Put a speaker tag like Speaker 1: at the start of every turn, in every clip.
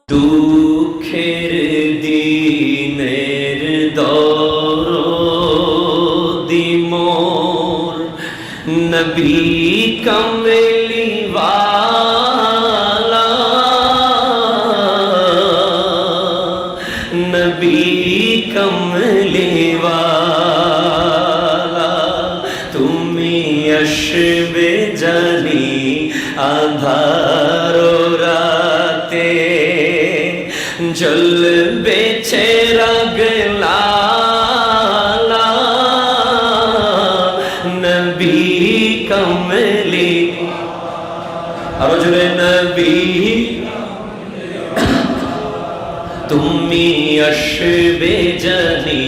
Speaker 1: দুঃখের দিনের দরদি মোর নবী কমলি ওয়ালা নবী কমলি ওয়ালা তুমি আসবে জানি আঁধার রাতে জ্বলবে চিরাগ লালা নবী কমলি আরো জোরে নবী তুমি আসবে জানি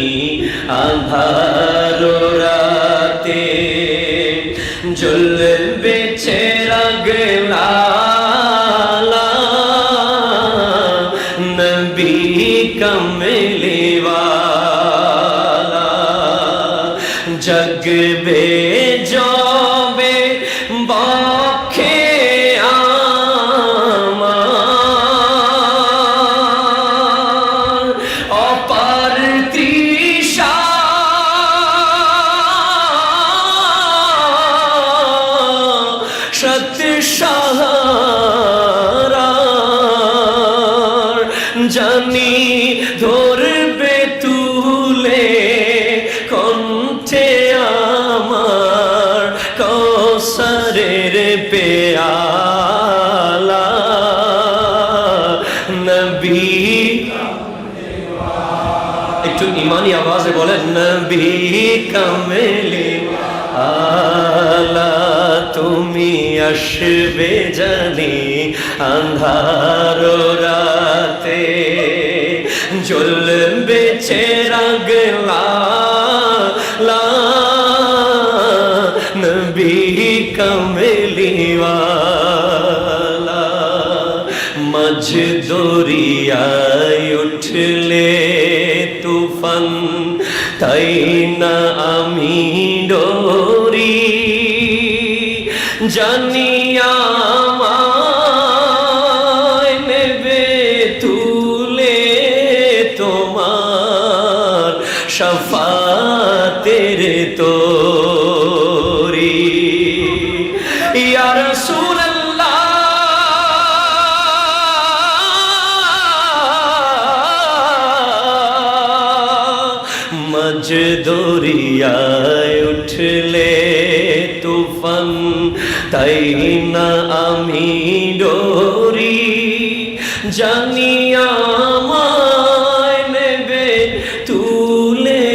Speaker 1: আঁধার রাতে জ্বলবে চিরাগ লালা নবী কমলি ওয়ালা জগবে জবে বক্ষে আমার অপার তৃষা সত্য সাহারা জানি ধরবে তুলে কণ্ঠে আমার কৌসারের পেয়ালা নবী একটু ইমানি আওয়াজে বলেন নবী কমলি আলা তুমি আসবে জানি আঁধার রাতে জ্বলবে চিরাগ লালা নবী কমলি ওয়ালা মাঝ দরিয়ায় উঠলে তুফান তাই না আমি ডরি জানি আমায় নেবে তুলে তোমার শাফাতের তোরি ইয়া রাসূলুল্লাহ মাঝ দরিয়ায় উঠলে তুফান তাই না আমি ডরি জানি আমায় নেবে তুলে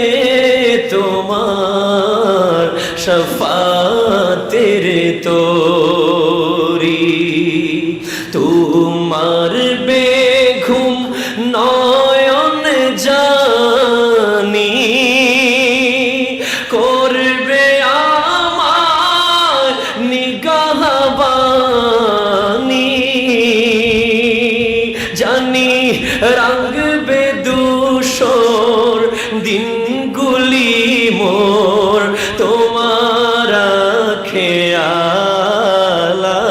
Speaker 1: তোমার শাফাতের তোরি তোমার বেঘুম নয়ন জানি করবে আমার নিগাহবানি জানি রাঙবে দুশোর দিনগুলি মোর তোমার খেয়ালা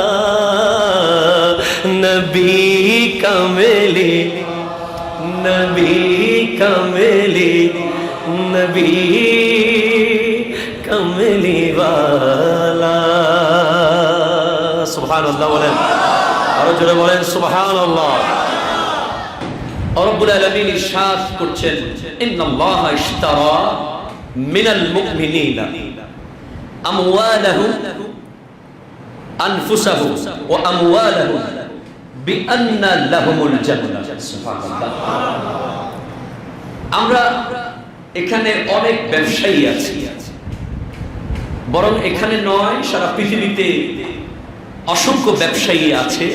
Speaker 1: নবী কমলি নবী কমলি নবী কমলি ওয়ালা সুবহানাল্লাহ বলেন আরো জোরে বলেন সুবহানাল্লাহ রব্বুল আলামিন ইরশাদ করছেন ইন্নাল্লাহা ইশতারা মিনাল মুমিনিনা আমওয়ালাহুম আনফুসাহুম ওয়া আমওয়ালাহুম বিআন্না লাহুমুল জান্নাহ সুবহানাল্লাহ আমরা এখানে অনেক ব্যবসায়ী আছি বরং এখানে নয় সারা পৃথিবীতে অসংখ্য ব্যবসায়ী আছে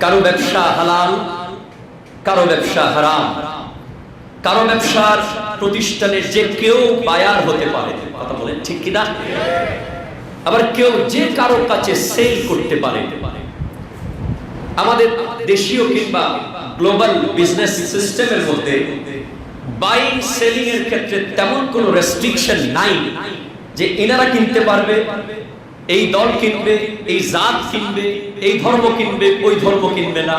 Speaker 1: কারো ব্যবসা হালাল কারো ব্যবসা হারাম কারো ব্যবসার প্রতিষ্ঠানের যে কেউ বায়ার হতে পারে কথা বলেন ঠিক কি না আবার কেউ যে কারো কাছে সেল করতে পারে আমাদের দেশীয় কিংবা গ্লোবাল বিজনেস সিস্টেমের মধ্যে বাইং সেলিং এর ক্ষেত্রে তেমন কোনো রেস্ট্রিকশন নাই যে এনারা কিনতে পারবে এই দল কিনবে, এই জাত কিনবে, এই ধর্ম কিনবে, ওই ধর্ম কিনবে না।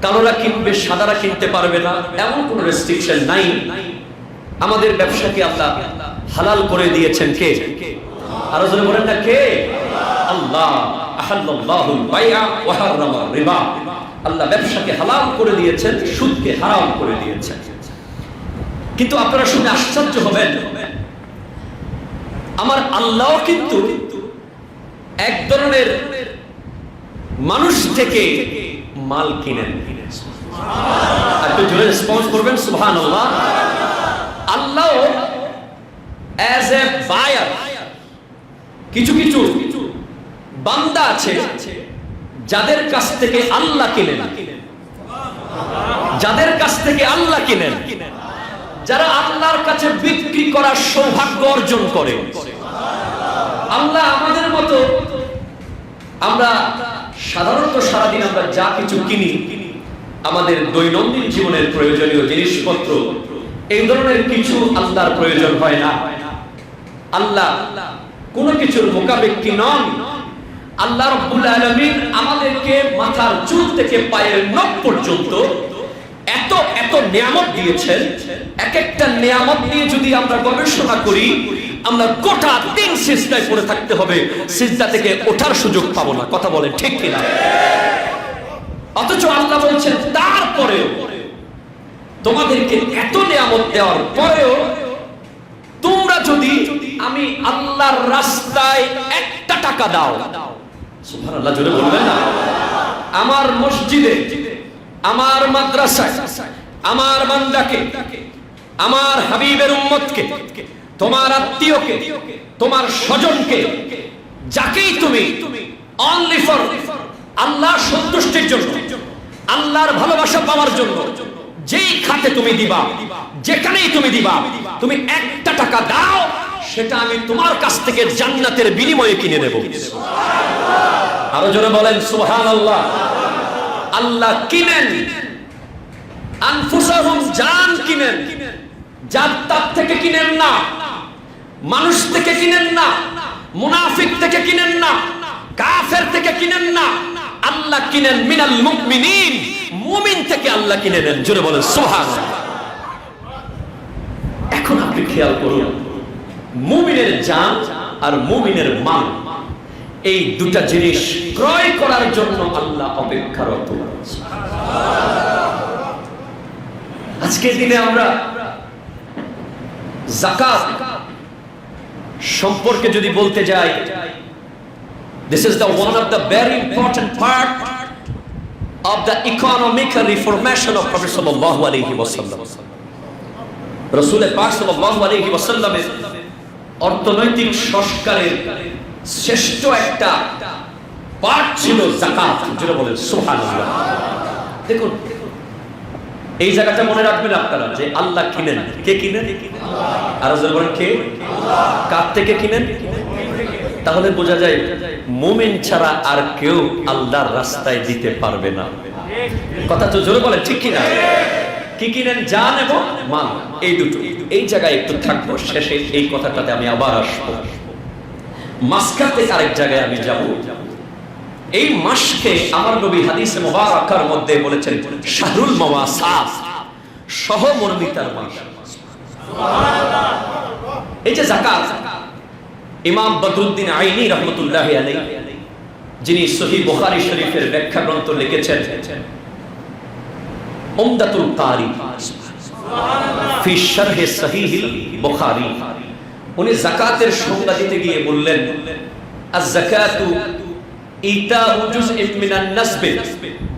Speaker 1: কালোরা কিনবে, সাদারা কিনতে পারবে না, এমন কোনো রেস্ট্রিকশন নাই। আমাদের ব্যবসাকে আল্লাহ হালাল করে দিয়েছেন কে? আরো জোরে বলেন না, কে? আল্লাহ। আহাল্লাল্লাহুল বাইআ ওয়া হারামা রিবা। আল্লাহ ব্যবসাকে হালাল করে দিয়েছেন, সুদকে হারাম করে দিয়েছেন। কিন্তু আপনারা শুনে আশ্চর্য হবেন, আমার আল্লাহ কিন্তু এক ধরনের মানুষ থেকে মাল কিনেন। একটু জোরে রেসপন্স করবেন সুবহানাল্লাহ। আল্লাহ অ্যাজ এ বায়ার, কিছু কিছু বান্দা আছে যাদের কাছ থেকে আল্লাহ কিনেন, যাদের কাছ থেকে আল্লাহ কিনেন, যারা আল্লাহর কাছে বিক্রি করার সৌভাগ্য অর্জন করে। আল্লাহ আমাদের মতো, আমরা সাধারণত সারাদিন আমরা যা কিছু কিনি, আমাদের দৈনন্দিন জীবনের প্রয়োজনীয় জিনিসপত্র, এই ধরনের কিছু আল্লাহর প্রয়োজন হয় না। আল্লাহ কোন কিছুর মোকাবেক্ষী নন। আল্লাহ রাব্বুল আলামিন আমাদেরকে মাথার চুল থেকে পায়ের নখ পর্যন্ত এত এত নিয়ামত দিয়েছেন। এক একটা নিয়ামত নিয়ে যদি আমরা গবেষণা করি, আমরা গোটা দিন সিজদায় পড়ে থাকতে হবে, সিজদা থেকে ওঠার সুযোগ পাবো না। কথা বলেন ঠিক কিনা? অথচ আল্লাহ বলছেন তারপরেও, তোমাদেরকে এত নিয়ামত দেওয়ার পরেও তোমরা যদি আমি আল্লাহর রাস্তায় একটা টাকা দাও, সুবহানাল্লাহ জোরে বলবেন না, আমার মসজিদে, আমার মাদ্রাসায়, আমার বান্দাকে, আমার হাবিবের উম্মতকে, তোমার আত্মীয়কে, তোমার স্বজনকে, যাকেই তুমি অনলি ফর আল্লাহর সন্তুষ্টির জন্য, আল্লাহর ভালোবাসা পাওয়ার জন্য যেই খাতে তুমি দিবা, যেখানেই তুমি দিবা, তুমি একটা টাকা দাও, সেটা আমি তোমার কাছ থেকে জান্নাতের বিনিময়ে কিনে নেব। আরো জোরে বলেন সুবহানাল্লাহ। আল্লাহ কিনেন আনফুসাহুম, জান কিনেন, জাত থেকে কিনেন না, মানুষ থেকে কিনেন না, মুনাফিক থেকে কিনেন না, কাফের থেকে কিনেন না। আল্লাহ কিনেন মিনাল মুমিনিন, মুমিন থেকে আল্লাহ কিনে নেন। জোরে বলেন সুবহানাল্লাহ। এখন আপনি খেয়াল করুন, মুমিনের জান আর মুমিনের মাল, এই দুটা জিনিস ক্রয় করার জন্য আল্লাহ অপেক্ষারত। আজকের দিনে আমরা যাকাত সম্পর্কে যদি বলতে যাই, this is the one of the very important part of the economic reformation of Prophet sallallahu alaihi wasallam. রাসূল পাক সাল্লাল্লাহু আলাইহি ওয়াসাল্লামের অর্থনৈতিক সংস্কারের শ্রেষ্ঠ একটা পার্ট ছিল যাকাত। যেটা বলেন সুবহানাল্লাহ। দেখুন, এই জায়গাটা মনে রাখবেন আপনারা যে আল্লাহ কিনেন। কে কিনেন? আর বলেন কে? কার থেকে কিনেন? তাহলে বোঝা যায় মুমিন ছাড়া আর কেউ আল্লাহর রাস্তায় দিতে পারবে না। কথা তো জোরে বলেন ঠিক কিনা? কি কিনেন? জান এবং মাল, এই দুটো। এই জায়গায় একটু থাকবো, শেষে এই কথাটাতে আমি আবার আসবো। মাসখাতে আরেক জায়গায় আমি যাব। এই মাসকে আমার নবী হাদিসে মুবারাকার মধ্যে বলেছেন শাহরুল মাওয়াসাত, সহমর্মিতার মাস। এই যে যাকাত, ইমাম বদরুদ্দিন আইনি রাহমাতুল্লাহি আলাইহি, যিনি সহিহ বুখারী শরীফের ব্যাখ্যা গ্রন্থ লিখেছেন, উমদাতুল কারি ফি শারহ সহিহিল বুখারী, উনি যাকাতের সংজ্ঞা দিতে গিয়ে বললেন, আয-যাকাতু ইতাউ জুজইন মিনান নাসব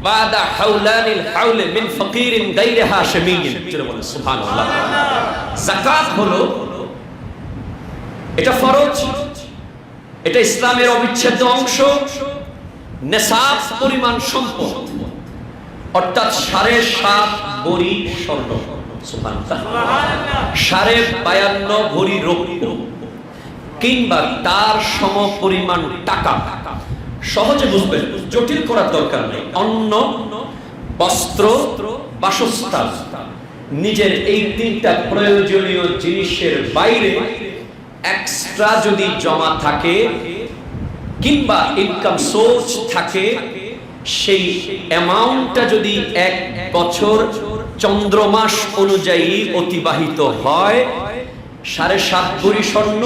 Speaker 1: বাদা হাওলানিল হাওল মিন ফাকিরিন গায়রি হাশিমিয়্যিন। সুবহানাল্লাহ। যাকাত হলো, এটা ফরজ, এটা ইসলামের অবিচ্ছেদ্য অংশ। নেসাব পরিমাণ সম্পদ, অর্থাৎ 7.5 ভরি স্বর্ণ, সুবহানাল্লাহ, 52.5 ভরি রৌপ্য, কিংবা তার সম পরিমাণ টাকা। সহজে বুঝবেন, জটিল করার দরকার নেই। অন্ন, বস্ত্র, বাসস্থান, নিজের এই তিনটা প্রয়োজনীয় জিনিসের বাইরে এক্সট্রা যদি জমা থাকে কিংবা ইনকাম সোর্স থাকে, সেই অ্যামাউন্টটা যদি 1 বছর চন্দ্রমাস অনুযায়ী অতিবাহিত হয়, 7.5 ভরি স্বর্ণ,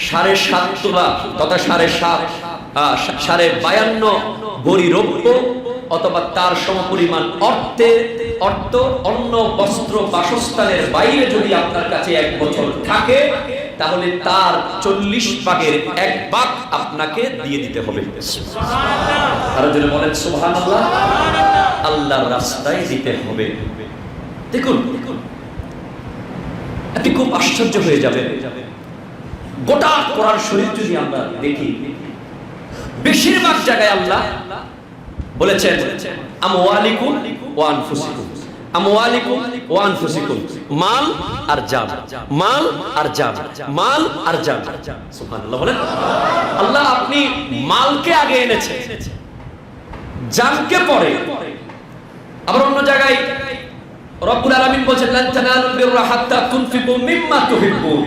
Speaker 1: 7.5 তোলা তথা 52 ভরি রৌপ্য অথবা তার সমপরিমাণ অর্থ অন্ন বস্ত্র বাসস্থানের বাইরে যদি আপনার কাছে 1 বছর থাকে, তাহলে তার 40 ভাগের 1 ভাগ আপনাকে দিয়ে দিতে হবে। আর যদি বলেন সুবহানাল্লাহ, আল্লাহর রাস্তায় দিতে হবে। দেখুন, আপনি খুব আশ্চর্য হয়ে যাবেন। গোটা কোরআন শরীফ যদি আমরা দেখি, বেশিরভাগ জায়গায় আল্লাহ বলেছেন আমওয়ালিকুম ওয়া আনফুসিকুম, আমওয়ালিকুম ওয়া আনফুসিকুম, মাল আর জান, মাল আর জান, মাল আর জান। সুবহানাল্লাহ বলেন। আল্লাহ আপনি মালকে আগে এনেছেন, জানকে পরে। আবার অন্য জায়গায় রব্বুল আলামিন বলেছেন লান তানালুল বিররা হাত্তা তুনফিকু মিম্মা তুহিব্বুন,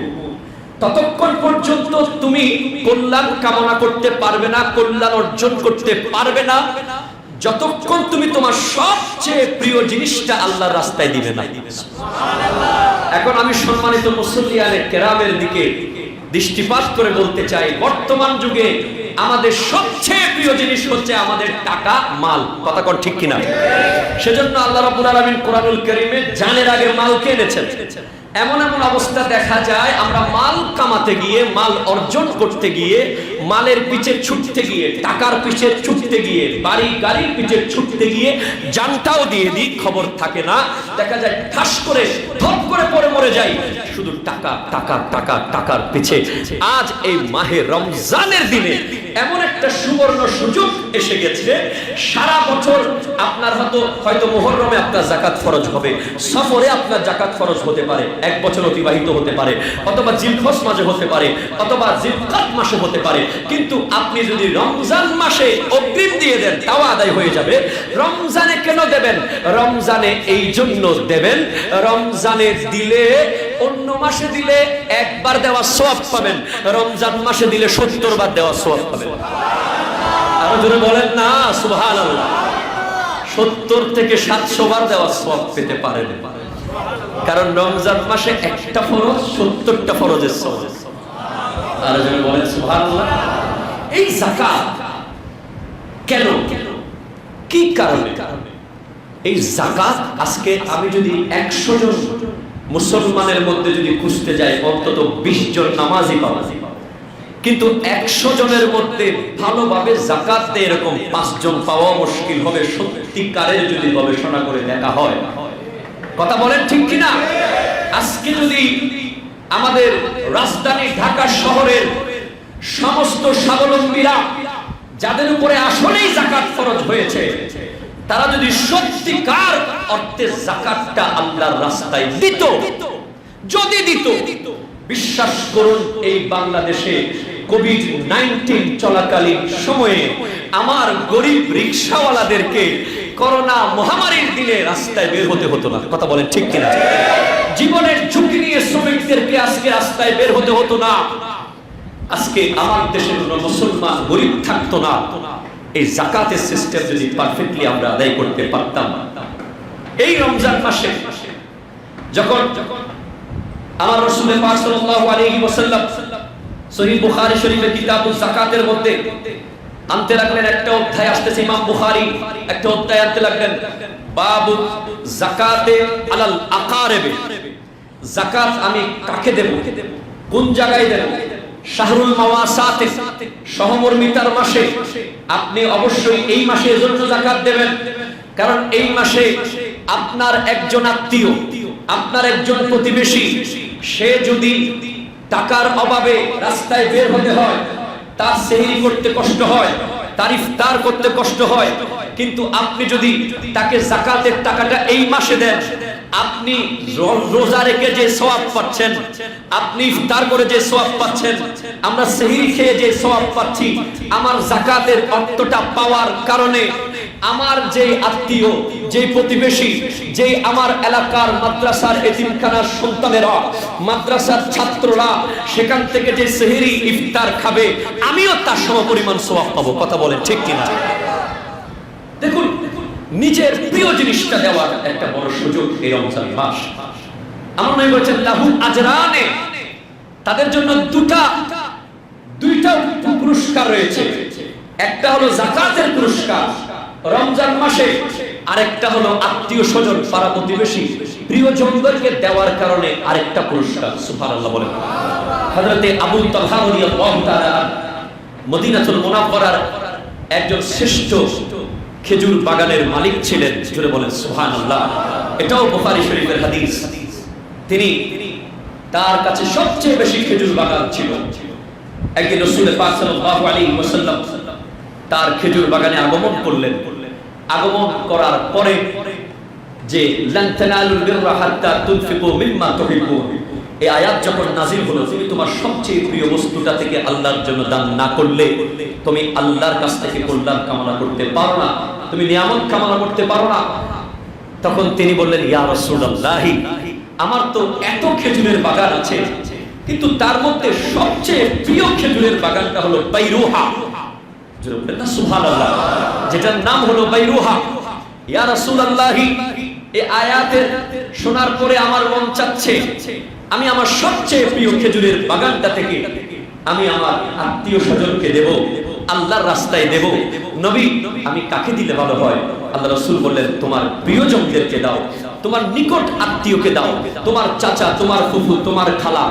Speaker 1: ততক্ষণ পর্যন্ত তুমি কল্যাণ কামনা করতে পারবে না, কল্যাণ অর্জন করতে পারবে না, যতক্ষণ তুমি তোমার সবচেয়ে প্রিয় জিনিসটা আল্লাহর রাস্তায় দিবে না। এখন আমি সম্মানিত মুসল্লিয়ানে কেরামের দিকে দৃষ্টিপাত করে বলতে চাই, বর্তমান যুগে আমাদের সবচেয়ে প্রিয় জিনিস হচ্ছে আমাদের টাকা, মাল। কথা কোন ঠিক কিনা? সেজন্য আল্লাহ রাব্বুল আলামিন কোরআনুল কারীমে জানের আগে মালকে এনেছেন। এমন এমন অবস্থা দেখা যায়, আমরা মাল কামাতে গিয়ে, মাল অর্জন করতে গিয়ে, মালের পিছে ছুটতে গিয়ে, টাকার পিছে ছুটতে গিয়ে, বাড়ি গাড়ির পিছে ছুটতে গিয়ে জানটাও দিয়ে দিই, খবর থাকে না। দেখা যায় ঠাস করে ধপ করে পড়ে মরে যাই, শুধু টাকা টাকা টাকা টাকার পিছে। আজ এই মাহে রমজানের দিনে এমন একটা সুবর্ণ সুযোগ এসে গেছে, সারা বছর আপনার হয়তো মুহররমে আপনার যাকাত ফরজ হবে, সফরে আপনার যাকাত ফরজ হতে পারে, 1 বছর অতিবাহিত হতে পারে, অথবা জিলহজ মাসে হতে পারে, অথবা জিলকাদ মাসে হতে পারে। কিন্তু আপনি যদি রমজান মাসে অগ্রিম দিয়ে দেন, তাও আদায় হয়ে যাবে। রমজানে কেন দেবেন? রমজানে এই জন্য দেবেন, রমজানে দিলে, অন্য মাসে দিলে 1 বার দেওয়া সওয়াব পাবেন, রমজান মাসে দিলে 70 বার দেওয়া সওয়াব পাবেন। আরো জোরে বলেন না সুবহানাল্লাহ। 70 থেকে 700 বার দেওয়া সওয়াব পেতে পারেন, কারণ রমজান মাসে একটা ফরজ 70টা ফরজের সওয়াব। আরো জোরে বলেন সুবহানাল্লাহ। এই যাকাত কেন, কি কারণে? এই যাকাত আজকে আমি যদি 100 জন মুসলমানের মধ্যে যদি খুঁজতে যাই, অন্তত 20 জন নামাজি পাবো, কিন্তু 100 জনের মধ্যে ভালোভাবে যাকাত দেয় এরকম 5 জন পাওয়া মুশকিল হবে, সত্যিকারের যদি গবেষণা করে দেখা হয়। কথা বলেন ঠিক কিনা? আজকে যদি আমাদের রাজধানী ঢাকা শহরের সমস্ত স্বাবলম্বীরা, যাদের উপরে আসলেই যাকাত ফরজ হয়েছে, তারা যদি সত্যিকার অর্থে যাকাতটা আল্লাহর রাস্তায় দিত, যদি দিত, বিশ্বাস করুন এই বাংলাদেশে কোভিড-19 চলাকালীন সময়ে আমার গরিব রিকশাওয়ালাদেরকে করোনা মহামারীর দিনে রাস্তায় বের হতে হতো না। কথা বলেন ঠিক কিনা? জীবনের ঝুঁকি নিয়ে শ্রমিকদেরকে আজকে রাস্তায় বের হতে হতো না। আজকে আমার দেশের কোনো মুসলমান গরিব থাকতো না, এই যাকাতের সিস্টেম যদি পারফেক্টলি আমরা আদায় করতে পারতাম। এই রমজান মাসে যখন আমার রাসূল পাক সাল্লাল্লাহু আলাইহি ওয়াসাল্লাম সহিহ বুখারী শরীফের কিতাবুজ যাকাতের মধ্যে আনতে লাগলেন, একটা অধ্যায় আসতেছে, ইমাম বুখারী একটা অধ্যায় আনতে লাগলেন, বাবু যাকাতে আলাল আকারিব। যাকাত আমি কাকে দেব, কোন জায়গায় দেব? শাহরুল মাওয়াসাতে, সহমর্মিতার মাসে আপনি অবশ্যই এই মাসে এজন্য যাকাত দেবেন, কারণ এই মাসে আপনার একজন আত্মীয়, আপনার একজন প্রতিবেশী, সে যদি টাকার অভাবে রাস্তায় বের হতে হয়, তার সেহরি করতে কষ্ট হয়, তার ইফতার করতে কষ্ট হয়, কিন্তু আপনি যদি তাকে যাকাতের টাকাটা এই মাসে দেন, আপনি রোজা রেখে যে সওয়াব পাচ্ছেন, আপনি ইফতার করে যে সওয়াব পাচ্ছেন, আমরা সেহরি খেয়ে যে সওয়াব পাচ্ছি, আমার যাকাতের অর্থটা পাওয়ার কারণে আমার যে আত্মীয়, যে প্রতিবেশী, যে আমার এলাকার মাদ্রাসার এতিমখানার সন্তানেরা, মাদ্রাসার ছাত্ররা সেখান থেকে যে সেহরি ইফতার খাবে, আমিও তার সমপরিমাণ সওয়াব পাবো। কথা বলেন ঠিক কিনা? দেখুন, নিজের প্রিয় জিনিসটা দেওয়ার একটা বড় সুযোগ এই রমজান মাস। আমার নবী বলেছেন লাহু আজরানে, তাদের জন্য দুইটা পুরস্কার রয়েছে। একটা হলো যাকাতের পুরস্কার রমজান মাসে, আরেকটা হলো আত্মীয় স্বজন পাড়া প্রতিবেশী প্রিয়জনদেরকে দেওয়ার কারণে আরেকটা পুরস্কার। সুবহানাল্লাহ বলেন। হযরতে আবু তালহা রাদিয়াল্লাহু তাআলা মদিনাতুল মুনাওয়ারার একজন শ্রেষ্ঠ খেজুর বাগানের মালিক ছিলেন। জোরে বলেন সুবহানাল্লাহ। এটাও বুখারী শরীফের হাদিস। তিনি তার কাছে সবচেয়ে বেশি খেজুর বাগান ছিল। একদিন রাসূল পাক সাল্লাল্লাহু আলাইহি ওয়াসাল্লাম তার খেজুর বাগানে আগমন করলেন। আগমন করার পরে যে লান তানালুল বিররা হাত্তা তুনফিকু মিম্মা তুহিব্বুন, এই আয়াত যখন নাযিল হলো, তুমি তোমার সবচেয়ে প্রিয় বস্তুটা থেকে আল্লাহর জন্য দান না করলে তুমি আল্লাহর কাছ থেকে কল্যাণ কামনা করতে পারো না, তুমি নিয়ামত কামনা করতে পারো না। তখন তিনি বললেন, ইয়া রাসূলুল্লাহ, আমার তো এত খেজুরের বাগান আছে, কিন্তু তার মধ্যে সবচেয়ে প্রিয় খেজুরের বাগানটা হলো বাইরুহা। জোরে বলেন না সুবহানাল্লাহ। যেটার নাম হলো বাইরুহা। ইয়া রাসূলুল্লাহ, এই আয়াতের শোনার পরে আমার মন চাচ্ছে আমি আমার সবচেয়ে প্রিয় খেজুরের বাগানটা থেকে আমি আমার আত্মীয় স্বজনকে দেব, আল্লাহর রাস্তায় দেব। নবী, আমি কাকে দিলে ভালো হয়? আল্লাহ রাসূল বললেন, তোমার প্রিয়জনদেরকে দাও, তোমার নিকট আত্মীয়কে দাও, তোমার চাচা, তোমার ফুফু, তোমার খালা,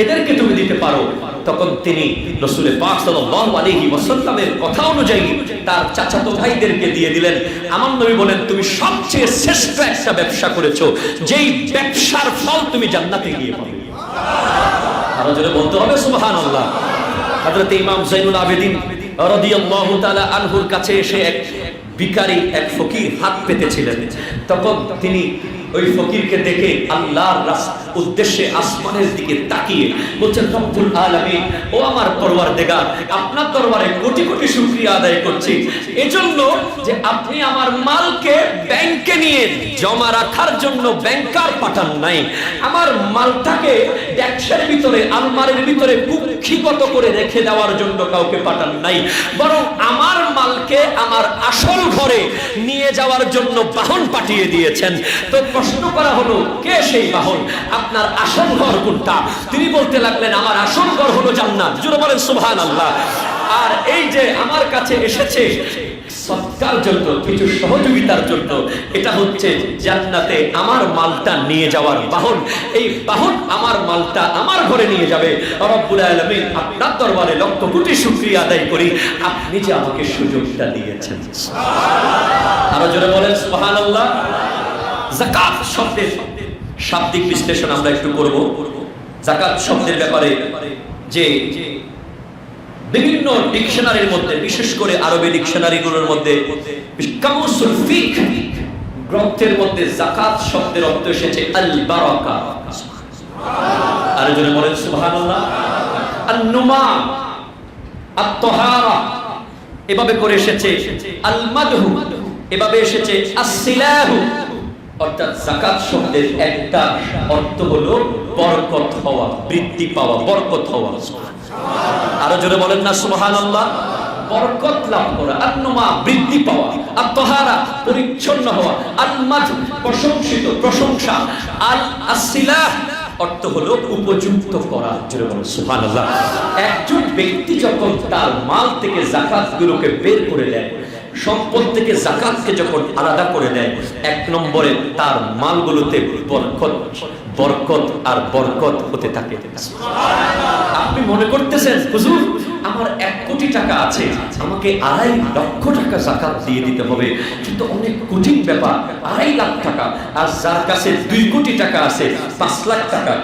Speaker 1: এদেরকে তুমি দিতে পারো। তখন তিনি রাসূল পাক সাল্লাল্লাহু আলাইহি ওয়াসাল্লামের কথা অনুযায়ী তার চাচাতো ভাইদেরকে দিয়ে দিলেন। আমার নবী বলেন, তুমি সবচেয়ে শ্রেষ্ঠ একটা ব্যবসা করেছো, যেই ব্যবসার ফল তুমি জান্নাতে গিয়ে পাবে। আরো জোরে বলতে হবে সুবহানাল্লাহ। হযরত ইমাম যায়নুল আবেদিন রাদিয়াল্লাহু তাআলা আনহুর কাছে এসে এক ভিখারি, এক ফকির হাত পেতেছিলেন। তখন তিনি ওই ফকিরকে দেখে আল্লাহর উদ্দেশ্যে আসমানের দিকে তাকিয়ে বলছেন, রব্বুল আলামিন, ও আমার পরওয়ারদিগার, আপনার দরবারে কোটি কোটি শুকরিয়া আদায় করছি এজন্য যে আপনি আমার মালকে ব্যাংকে নিয়ে জমা রাখার জন্য ব্যাংকার পাঠান নাই, আমার মালটাকে ডেস্কের ভিতরে, আলমারির ভিতরে কুক্ষিগত করে রেখে দেওয়ার জন্য কাউকে পাঠান নাই, বরং আমার মালকে আমার আসল ঘরে নিয়ে যাওয়ার জন্য বাহন পাঠিয়ে দিয়েছেন। তো প্রশ্ন করা হলো, কে সেই বাহন? আপনার আসল ঘর কোনটা? তিনি বলতে লাগলেন, আমার আসল ঘর হলো জান্নাত। জোরে বলেন সুবহানাল্লাহ। আর এই যে আমার কাছে এসেছে সৎকার জন্য, কিছু সহযোগিতার জন্য, এটা হচ্ছে জান্নাতে আমার মালটা নিয়ে যাওয়ার বাহন। এই বাহন আমার মালটা আমার ঘরে নিয়ে যাবে। রব্বুল আলামিন, আপনার দরবারে লক্ষ কোটি শুকরিয়া আদায় করি, আপনি যে আমাকে সুযোগটা দিয়েছেন। আরো জোরে বলেন সুবহানাল্লাহ। যাকাত শব্দের শাব্দিক বিশ্লেষণ আমরা একটু করব। যাকাত শব্দের ব্যাপারে যে বিভিন্ন ডিকশনারির মধ্যে, বিশেষ করে আরবি ডিকশনারিগুলোর মধ্যে, কামুসুল ফিক গ্রন্থের মধ্যে যাকাত শব্দের অর্থ এসেছে আল বারাকা। আর জন্য বলেন সুবহানাল্লাহ। আন-নুমা, আত-তাহারা, এভাবে করে এসেছে আল মাদহু, এভাবে এসেছে আস-সিলাহু। অর্থাৎ যাকাত শব্দের একটা অর্থ হলো বরকত হওয়া, বৃদ্ধি পাওয়া, বরকত হওয়া। আরো জোরে বলেন না সুবহানাল্লাহ। বরকত লাভ করা, আন-নুমা, বৃদ্ধি পাওয়া, আত-তাহারা, পরিচ্ছন্ন হওয়া, আল-মাদ, প্রশংসিত, প্রশংসা, আস-সিলাহ অর্থ হলো উপযুক্ত করা। জোরে বলেন সুবহানাল্লাহ। একজন ব্যক্তি যখন তার মাল থেকে যাকাতগুলোকে বের করে দেয়, সম্পদ থেকে যাকাতকে যখন আলাদা করে দেয়, এক নম্বরে তার মালগুলোতে বরকত, বরকত আর বরকত হতে থাকে। আপনি মনে করতেছেন, হুজুর আমার 1 কোটি টাকা আছে, আমাকে 2.5 লক্ষ টাকা যাকাত দিয়ে দিতে হবে, কিন্তু অনেক কঠিন ব্যাপার। 2.5 লাখ টাকা, আর যার কাছে 2 কোটি টাকা আছে, 5 লাখ টাকা,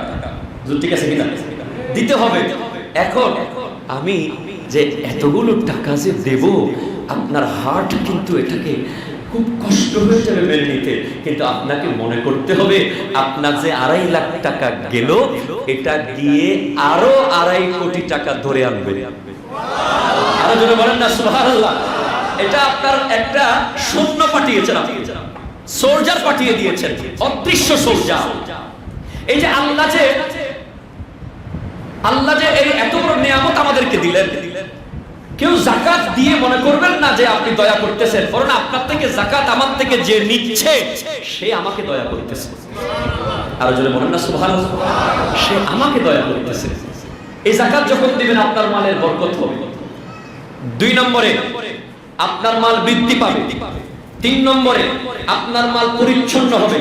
Speaker 1: ঠিক আছে কিনা, দিতে হবে। এখন আমি যে এতগুলো টাকা যে দেব, আপনার হার্ট কিন্তু এটাকে খুব কষ্ট হয়ে যাবে মেনে নিতে, কিন্তু আপনাকে মনে করতে হবে আপনার যে 2.5 লাখ টাকা গেল, এটা দিয়ে আরো 2.5 কোটি টাকা ধরে আনবে। আরো জোরে বলেন না সুবহানাল্লাহ। এটা আপনার একটা সৈন্য পাঠিয়েছেন, আপনি সোলজার পাঠিয়ে দিয়েছেন, অদৃশ্য সোলজার। এই যে আল্লাহ যে এই এত বড় নিয়ামত আমাদেরকে দিলেন, কেউ যাকাত দিয়ে মনে করবেন না যে আপনি দয়া করতেছেন, বরং আপনার থেকে যাকাত আমার থেকে যে নিচ্ছে সে আমাকে দয়া করতেছে। আর যদি বলেন না সুবহানাল্লাহ, সে আমাকে দয়া করতেছে। এই যাকাত যখন দিবেন আপনার মালের বরকত হবে। 2 নম্বরে আপনার মাল বৃদ্ধি পাবে। 3 নম্বরে আপনার মাল পরিচ্ছন্ন হবে।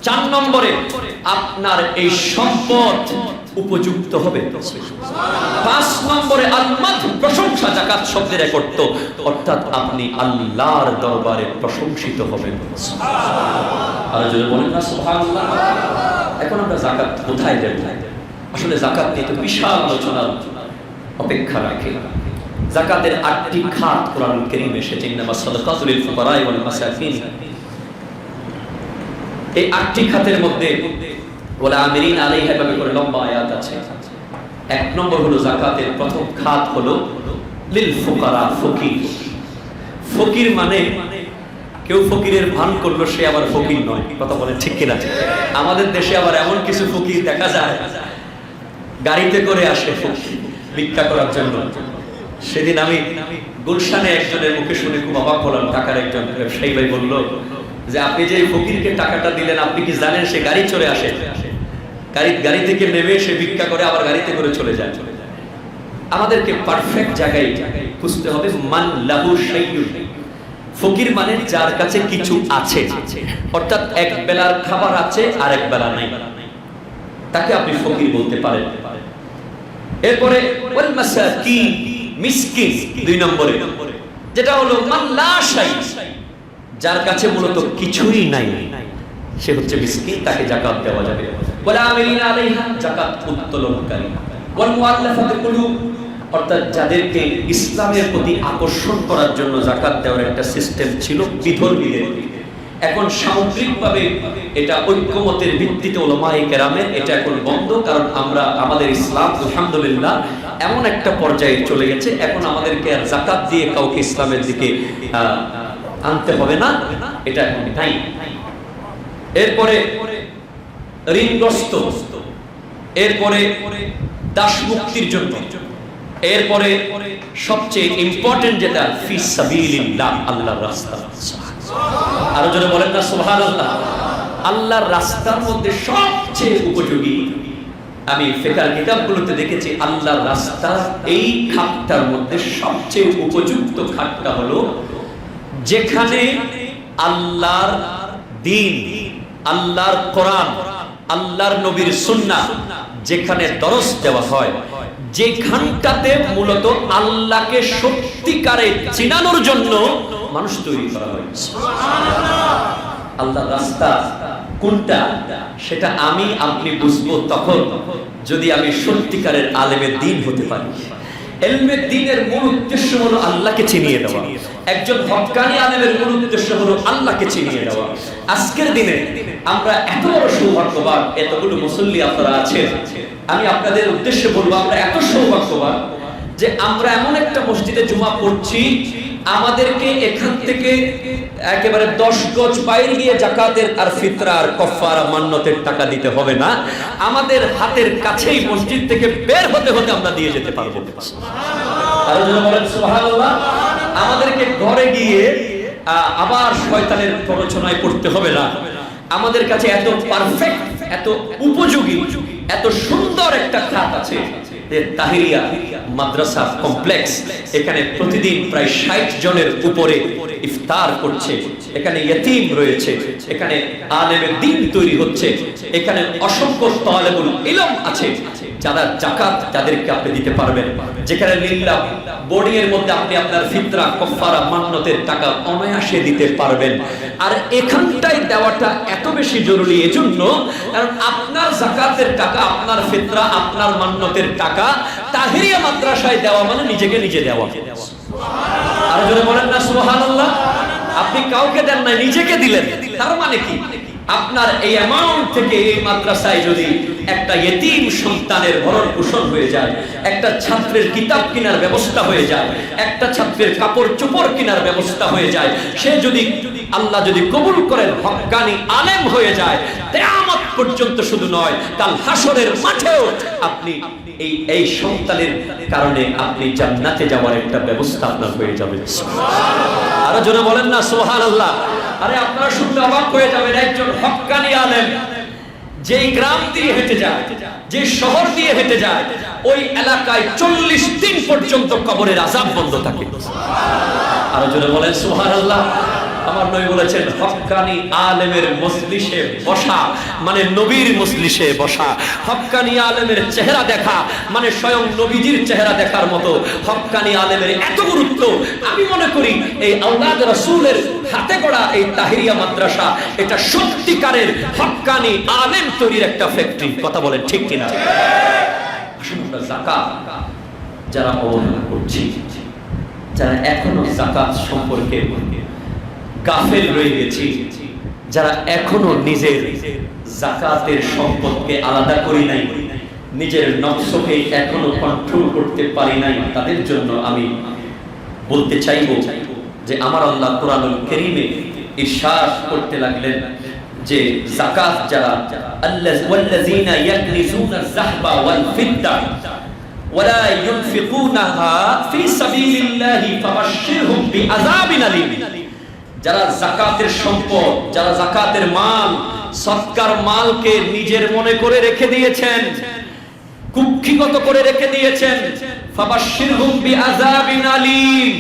Speaker 1: 4 নম্বরে আপনার এই সম্পদ উপযুক্ত হবে। 5 নম্বরে আল্লাহ প্রশংসা, যাকাত শব্দের এক অর্থ, অর্থাৎ আপনি আল্লাহর দরবারে প্রশংসিত হবেন। আর যদি বলেন না সুবহানাল্লাহ। এখন আমরা যাকাত কোথায় দেব? আসলে যাকাত নিয়ে তো বিশাল আলোচনা অপেক্ষা রাখে। যাকাতের 8টি খাত কোরআন কারীমে এসেছে, ইন্নামা সাদাকাতুল লিল ফুকারা ওয়াল মাসাকিন। এই 8টি খাতের মধ্যে ওয়ালা আমিরিন আলাইহা ভাবে করে লম্বা আয়াত আছে। 1 নম্বর হলো যাকাতের প্রথম খাত হলো লিল ফুকারা, ফকির। ফকির মানে কেউ ফকিরের ভান করলো সে আবার ফকির নয়, কথা বলে ঠিক কিনা? আমাদের দেশে আবার এমন কিছু ফকির দেখা যায় গাড়িতে করে আসে ভিক্ষা করার জন্য। সেদিন আমি গুলশানে একজনের মুখে শুনে খুব অবাক হলাম। টাকার একজন ব্যবসায়ী ভাই বলল যে আপনি যে ফকিরকে টাকাটা দিলেন, আপনি কি জানেন সে গাড়ি চড়ে আসে, গাড়ি থেকে নেমে সে ভিক্ষা করে আবার গাড়িতে করে চলে যায়। আমাদেরকে পারফেক্ট জায়গায় খুঁজতে হবে। মান লাহু শাইউন, ফকির মানে যার কাছে কিছু আছে, অর্থাৎ এক বেলার খাবার আছে আর এক বেলা নাই, তাকে আপনি ফকির বলতে পারেন। এরপরে ওয়াল মাসাকিন, মিসকিন 2 নম্বরে, যেটা হলো মান লা শাই, যার কাছে মূলত কিছুই নাই, সে হচ্ছে মিসকিন, তাকে যাকাত দেওয়া যাবে। ওয়ালা আমিলিনা আলাইহা, যাকাত উত্তোলনকারী। ওয়াল মুআল্লাফাতি কুলুব, অর্থাৎ যাদেরকে ইসলামের প্রতি আকর্ষণ করার জন্য যাকাত দেওয়ার একটা সিস্টেম ছিল বিধর্মীদের। এখন সামগ্রিকভাবে এটা ঐক্যমতের ভিত্তিতে উলামায়ে কেরামের এটা এখন বন্ধ, কারণ আমরা আমাদের ইসলাম আলহামদুলিল্লাহ এমন একটা পর্যায়ে চলে গেছে, এখন আমাদেরকে আর যাকাত দিয়ে কাউকে ইসলামের দিকে আনতে হবে না, এটা এখন নাই। এরপরে ঋণগ্রস্ত, এরপরে দাস মুক্তির জন্য, এরপরে সবচেয়ে ইম্পর্টেন্ট যেটা ফি সাবিলিল্লাহ, আল্লাহর রাস্তা। আর যদি বলেন না সুবহানাল্লাহ, আল্লাহর রাস্তার মধ্যে সবচেয়ে উপযোগী, আমি ফিকহের কিতাবগুলোতে দেখেছি আল্লাহর রাস্তা এই খাতটার মধ্যে সবচেয়ে উপযুক্ত খাতটা হলো যেখানে আল্লাহর দ্বীন, আল্লাহর কোরআন, আল্লাহর নবীর সুন্নাহ যেখানে দরস দেওয়া হয়, যেখানটাতে মূলত আল্লাহকে সত্যিকারে চিনানোর জন্য মানুষ তৈরি করা হয়। আল্লাহর রাস্তা কোনটা সেটা আমি আপনি বুঝবো তখন যদি আমি সত্যিকারের আলেমের দ্বীন হতে পারি। ইলমে দ্বীনের মূল উদ্দেশ্য হলো আল্লাহকে চিনিয়ে দেওয়া। একজন হক্কানি আলেমের মূল উদ্দেশ্য হলো আল্লাহকে চিনিয়ে দেওয়া। আজকের দিনে আমরা এত বড় সৌভাগ্যবান, এতগুলো মুসল্লি আপনারা আছেন, আমি আপনাদের উদ্দেশ্যে বলবো আমরা এত সৌভাগ্যবান যে আমরা এমন একটা মসজিদে জুমা পড়ছি, আমাদেরকে এখান থেকে একেবারে 10 গজ বাইরে গিয়ে যাকাতের আর ফিতরা আর কাফারা মান্নতের টাকা দিতে হবে না, আমাদের হাতের কাছেই মসজিদ থেকে বের হতে হতে আমরা দিয়ে যেতে পারবো। আর যারা বলেন সুবহানাল্লাহ, আমাদেরকে ঘরে গিয়ে আবার শয়তানের প্ররোচনায় পড়তে হবে না। আমাদের কাছে এত পারফেক্ট, এত উপযোগী, এত সুন্দর একটা খাত আছে যে তাহিরিয়া মাদ্রাসা কমপ্লেক্স। এখানে প্রতিদিন প্রায় 60 জনের উপরে ইফতার করছে, এখানে ইয়তীম রয়েছে, এখানে আলেমের দ্বীন তৈরি হচ্ছে, এখানে অসংখ্য তালেবুল ইলম আছে যারা যাকাত তাদেরকে আপনি দিতে পারবেন, যেখানে লিল্লাহ বোর্ডিং এর মধ্যে আপনি আপনার ফিতরা কাফারা মান্নতের টাকা অনায়াসে দিতে পারবেন। আর এখানটাই দেওয়াটা এত বেশি জরুরি এজন্য কারণ আপনার যাকাতের টাকা, আপনার ফিতরা, আপনার মান্নতের টাকা তাহিরিয়া মাদ্রাসায় দেওয়া মানে নিজেকে নিজে দেওয়া। আর যারা বলেন না সুবহানাল্লাহ, আপনি কাউকে দেন না, নিজেকে দিলেন। তার মানে কি আপনার এই অ্যামাউন্ট থেকে এই মাদ্রাসায় যদি একটা ইয়তীম সন্তানের ভরণ পোষণ হয়ে যায়, একটা ছাত্রের কিতাব কেনার ব্যবস্থা হয়ে যায়, একটা ছাত্রের কাপড় চোপড় কেনার ব্যবস্থা হয়ে যায়, সে যদি আল্লাহ যদি কবুল করেন হক্কানি আলেম হয়ে যায়, কিয়ামত পর্যন্ত শুধু নয় কাল হাসরের মাঠেও আপনি এই সন্তানের কারণে আপনি জান্নাতে যাওয়ার একটা ব্যবস্থা আপনার হয়ে যাবে। আরো জোরে বলেন না সুবহানাল্লাহ। আরে আপনারা শুনতে অবাক হয়ে যাবেন, একজন হক্কানি আলেম যেই গ্রাম দিয়ে হেঁটে যায়, যে শহর দিয়ে হেঁটে যায়, ওই এলাকায় 40 দিন পর্যন্ত কবরের আযাব বন্ধ থাকে। আরো জোরে বলেন সুবহানাল্লাহ। আমার নবী বলেছেন, হক্কানি আলেমের মজলিসে বসা মানে নবীর মজলিসে বসা। হক্কানি আলেমের চেহারা দেখা মানে স্বয়ং নবীজির চেহারা দেখার মতো। হক্কানি আলেমের এত গুরুত্ব, আমি মনে করি এই আওলাদ রাসূলের হাতে গড়া এই তাহিরিয়া মাদ্রাসা এটা সত্যিকারের হক্কানি আলেম তৈরির একটা ফ্যাক্টরি। কথা বলেন ঠিক কিনা? আসুন আমরা যাকাত যারা অবহেলা করছি, যারা এখনো যাকাত সম্পর্কে গাফেল রয়ে গেছি, যারা এখনো নিজের যাকাতের সম্পদকে আলাদা করি নাই, নিজের নফসকে এখনো কন্ট্রোল করতে পারি নাই, তাদের জন্য আমি বলতে চাইব যে আমার আল্লাহ কোরআনুল কারীমে ইরশাদ করতে লাগলেন যে যাকাত যারা ওয়াল্লাযীনা ইয়াকনিজুনা আয-যাহবা ওয়াল ফিদ্দা ওয়ালা ইউনফিকুনাহা ফি সাবিলিল্লাহি ফাবাশশিরহুম বিআযাবিন আলীম। যারা যাকাতের সম্পদ, যারা যাকাতের মাল, সদকার মালকে নিজের মনে করে রেখে দিয়েছেন, কুক্ষিগত করে রেখে দিয়েছেন, ফাবাশশিরহুম বিআযাবিন আলীম,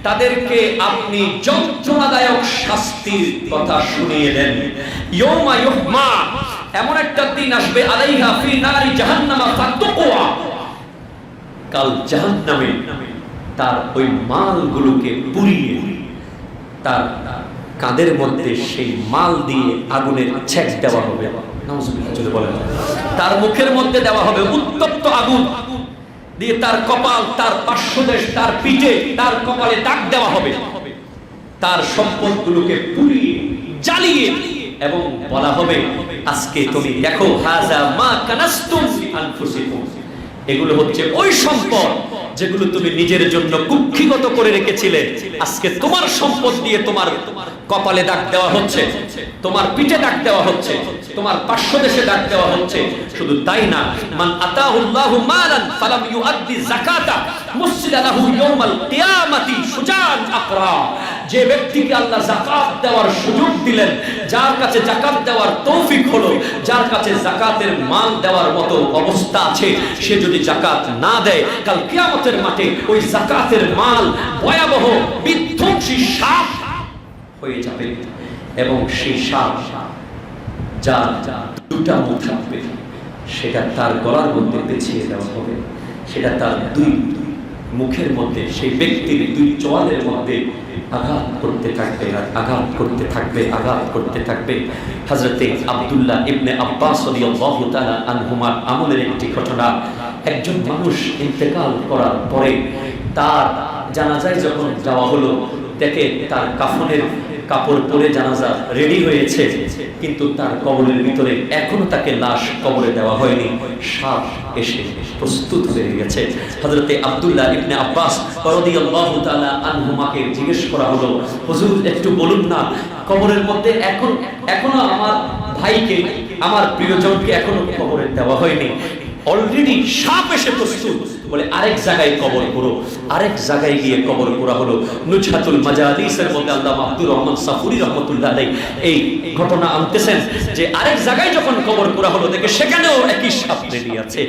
Speaker 1: তাদেরকে আপনি যন্ত্রণাদায়ক শাস্তির কথা শুনিয়ে দেন। ইয়াউমা ইউহমা, এমন একটা দিন আসবে, আলাইহা ফি নারি জাহান্নামা ফাতুকওয়া, কাল জাহান্নামে তার ওই মালগুলোকে পুড়িয়ে তার কাঁধের মধ্যে সেই মাল দিয়ে আগুনের ছেক দেওয়া হবে। নাউজুবিল্লাহ বলেন। তার মুখের মধ্যে দেওয়া হবে উত্তপ্ত আগুন দিয়ে, তার কপাল, তার পার্শ্বদেশ, তার পিঠে, তার কপালে দাগ দেওয়া হবে। তার সম্পদগুলোকে পুড়িয়ে জ্বালিয়ে এবং বলা হবে, আজকে তুমি দেখো, হাযা মা কানাসতুম আনফুসিকুম, এগুলো হচ্ছে ওই সম্পদ যেগুলো তুমি নিজের জন্য কুক্ষিগত করে রেখেছিলে। আজকে তোমার সম্পদ দিয়ে তোমার কপালে দাগ দেওয়া হচ্ছে, তোমার পিঠে দাগ দেওয়া হচ্ছে, তোমার পার্শ্বদেশে দাগ দেওয়া হচ্ছে। শুধু তাই না, মান আতাহুল্লাহু মালান ফালাম ইউআদ্দি যাকাতা মুসিলা লাহু ইয়াউমাল কিয়ামাতি সুজান আকরা, যে ব্যক্তিকে আল্লাহ যাকাত দেওয়ার সুযোগ দিলেন, যার কাছে যাকাত দেওয়ার তৌফিক হলো, যার কাছে যাকাতের মাল দেওয়ার মতো অবস্থা আছে, সে যদি যাকাত না দেয়, কাল কিয়ামতের মাঠে ওই যাকাতের মাল ভয়াবহ বিধ্বংসী সাপ হয়ে যাবে। এবং সেই সাপ যার দুটা মুখ থাকবে, সেটা তার গলার মধ্যে পেঁচিয়ে দেওয়া হবে, সেটা তার দুই মুখের মধ্যে, সেই ব্যক্তির দুই চোয়ালের মধ্যে আঘাত করতে থাকবে, আর আঘাত করতে থাকবে, আঘাত করতে থাকবে। হযরতে আব্দুল্লাহ ইবনে আব্বাস রাদিয়াল্লাহু তাআলা আনহুমার আমলের একটি ঘটনা। একজন মানুষ ইন্তেকাল করার পরে তার জানাজায় যখন যাওয়া হলো, দেখে তার কাফনের কাপড় পরে জানাজা রেডি হয়েছে, কিন্তু তার কবরের ভিতরে এখনো তাকে লাশ কবরে দেওয়া হয়নি। সাপ এসে প্রস্তুত হয়ে গেছে। হযরতে আব্দুল্লাহ ইবনে আব্বাস রাদিয়াল্লাহু তাআলা আনহুমাকে জিজ্ঞেস করা হলো, হুজুর একটু বলুন না, কবরের মধ্যে এখনো আমার ভাইকে, আমার প্রিয়জনকে এখনো কবরে দেওয়া হয়নি, অলরেডি সাপ এসে প্রস্তুত। বলে আরেক জায়গায় কবর করো। আরেক জায়গায় গিয়ে কবর করা হলো। নুজহাতুল মাজালিসের মধ্যে আল্লামা আব্দুর রহমান সাফুরি রাহমাতুল্লাহ আলাইহি এই ঘটনা আনতেছেন যে আরেক জায়গায় যখন কবর করা হলো, দেখে সেখানেও একই সাপ রেডি আছে।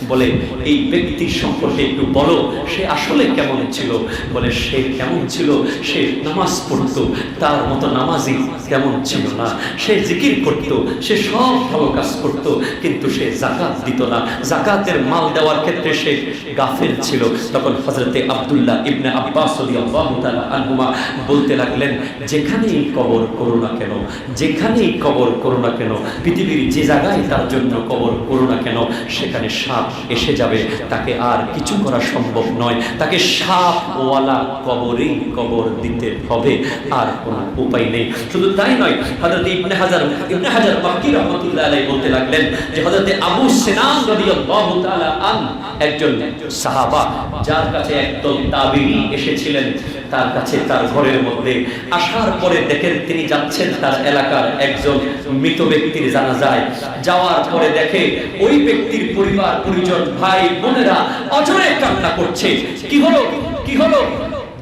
Speaker 1: বলে এই ব্যক্তির সম্পর্কে একটু বলো, সে আসলে কেমন ছিল? বলে সে কেমন ছিল, সে নামাজ পড়তো, তার মতো নামাজি কেমন ছিল না, সে জিকির করত, সে সব ভালো কাজ করত, কিন্তু সে যাকাত দিত না, যাকাতের মাল দেওয়ার ক্ষেত্রে সে গাফিল ছিল। তখন হযরতে আব্দুল্লাহ ইবনে আব্বাস রাদিয়াল্লাহু তাআলা আনহুমা বলতে লাগলেন, যেখানেই কবর করো না কেন, যেখানেই কবর করো না কেন, পৃথিবীর যে জায়গায় তার জন্য কবর করো না কেন, সেখানে সাপ এসে যাবে, তাকে আর কিছু করা সম্ভব নয়, তাকে সাপওয়ালা কবরেই কবর দিতে হবে, আর কোনো উপায় নেই। শুধু তাই নয়, হযরত ইবনে হাজার মাক্কি রাহমাতুল্লাহ আলাইহি বলতে লাগলেন যে হযরতে আবু সিনান রাদিয়াল্লাহু তাআলা আন একজন সাহাবা, যার কাছে একদল তাবেঈ এসেছিলেন, তার কাছে তার ঘরের মধ্যে আসার পরে দেখেন তিনি যাচ্ছেন তার এলাকার একজন মৃত ব্যক্তির জানাজায়। যাওয়ার পরে দেখে ওই ব্যক্তির পরিবার পরিজন ভাই বোনেরা অঝরে কান্না করছে। কি হলো, কি হলো?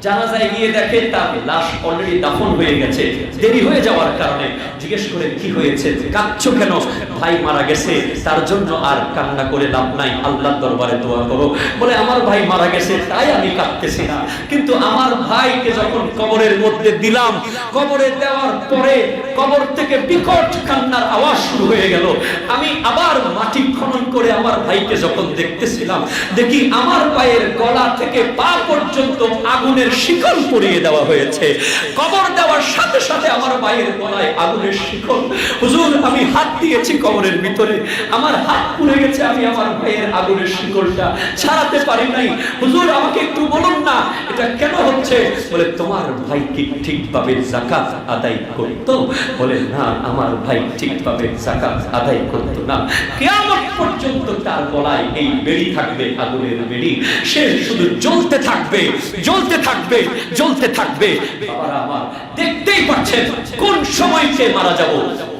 Speaker 1: জানাজায় গিয়ে দেখে তার লাশ অলরেডি দাফন হয়ে গেছে। দেরি হয়ে যাওয়ার কারণে জিজ্ঞেস করে কি হয়েছে, কাঁদছো কেন? ভাই মারা গেছে, তার জন্য আর কান্না করে লাভ নাই, আল্লাহর দরবারে দোয়া করো। বলে আমার ভাই মারা গেছে তাই আমি কাঁদতেছি না, কিন্তু আমার ভাইকে যখন কবরের মধ্যে দিলাম, কবরে দেওয়ার পরে কবর থেকে বিকট কান্নার আওয়াজ শুরু হয়ে গেল। আমি আবার মাটি খনন করে আমার ভাইকে যখন দেখতেছিলাম, দেখি আমার পায়ের গলা থেকে পা পর্যন্ত আগুনের শিকল পরিয়ে দেওয়া হয়েছে। কবর দেওয়ার সাথে সাথে আমার ভাইয়ের গলায় আগুনের শিকল। হুজুর, আমি হাত দিয়েছি কবরের ভিতরে, আমার হাত পুড়ে গেছে, আমি আমার ভাইয়ের আগুনের শিকলটা ছাড়াতে পারি নাই। হুজুর, আমাকে একটু বলুন না এটা কেন হচ্ছে? বলে তোমার ভাই কি ঠিকভাবে যাকাত আদায় করতো? বলে না, আমার ভাই ঠিকভাবে যাকাত আদায় করতো না। কিয়ামত পর্যন্ত তার গলায় এই বেড়ি থাকবে, আগুনের বেড়ি, সে শুধু জ্বলতে থাকবে, জ্বলতে থাকবে, জ্বলতে থাকবে। বাবারা আমার, দেখতেই পাচ্ছেন কোন সময় সে মারা যাব